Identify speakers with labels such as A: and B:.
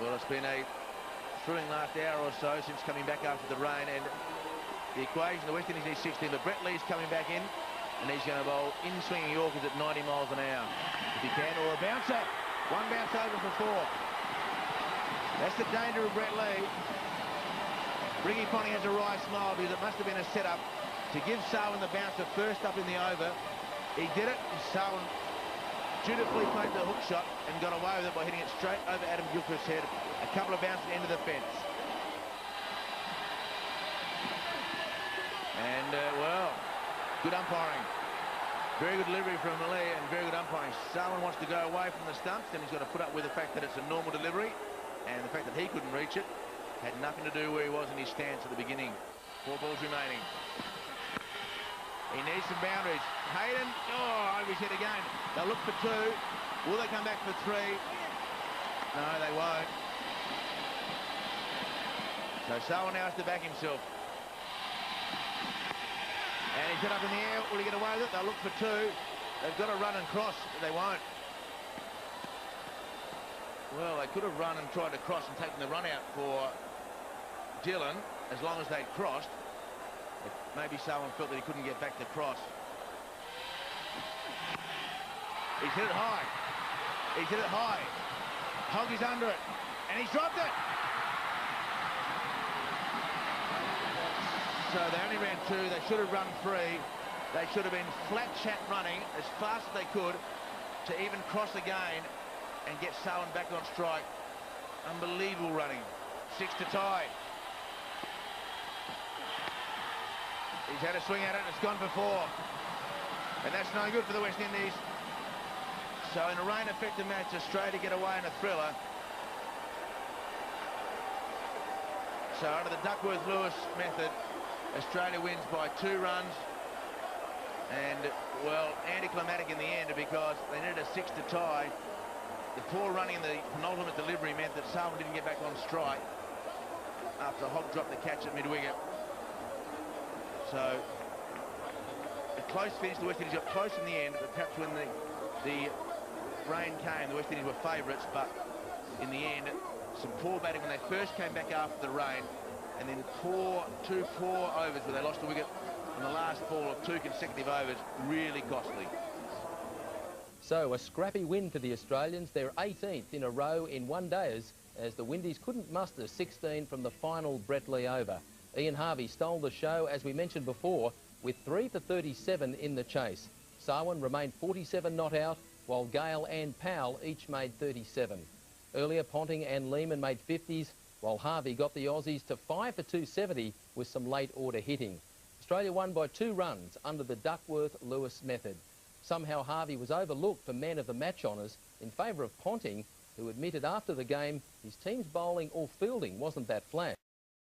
A: Well, it's been a thrilling last hour or so since coming back after the rain, and the equation, the West Indies need 16, but Brett Lee's coming back in, and he's going to bowl in-swinging Yorkers at 90 miles an hour, if he can, or a bouncer. One bounce over for 4. That's the danger of Brett Lee. Ricky Ponting has a wry smile because it must have been a setup to give Sarwan the bouncer first up in the over. He did it, and Sarwan dutifully played the hook shot and got away with it by hitting it straight over Adam Gilchrist's head. A couple of bounces into the fence. And, well, good umpiring. Very good delivery from Lee and very good umpiring. Sarwan wants to go away from the stumps, then he's got to put up with the fact that it's a normal delivery, and the fact that he couldn't reach it had nothing to do where he was in his stance at the beginning. 4 balls remaining. He needs some boundaries. Hayden, over his head again. They'll look for 2. Will they come back for 3? No, they won't. So Sarwan now has to back himself. And he's got up in the air. Will he get away with it? They'll look for 2. They've got to run and cross, but they won't. Well, they could have run and tried to cross and taken the run out for Dillon, as long as they'd crossed. But maybe Sarwan felt that he couldn't get back to cross. He's hit it high. He's hit it high. Hoggy's under it. And he's dropped it. So they only ran 2. They should have run 3. They should have been flat chat running as fast as they could to even cross again and get Sarwan back on strike. Unbelievable running. 6 to tie. He's had a swing at it and it's gone for 4. And that's no good for the West Indies. So in a rain-affected match, Australia get away in a thriller. So under the Duckworth-Lewis method, Australia wins by 2 runs. And, well, anticlimactic in the end because they needed a 6 to tie. The poor running in the penultimate delivery meant that Sarwan didn't get back on strike after Hogg dropped the catch at mid-wicket. So a close finish. The West Indies got close in the end, but perhaps when the rain came, the West Indies were favourites, but in the end, some poor batting when they first came back after the rain, and then 2 poor overs where they lost a wicket in the last ball of 2 consecutive overs, really costly.
B: So a scrappy win for the Australians, their 18th in a row in one-dayers, as the Windies couldn't muster 16 from the final Brett Lee over. Ian Harvey stole the show, as we mentioned before, with 3 for 37 in the chase. Sarwan remained 47 not out, while Gale and Powell each made 37. Earlier, Ponting and Lehman made 50s, while Harvey got the Aussies to 5 for 270 with some late order hitting. Australia won by 2 runs under the Duckworth-Lewis method. Somehow Harvey was overlooked for man of the match honours in favour of Ponting, who admitted after the game his team's bowling or fielding wasn't that flash.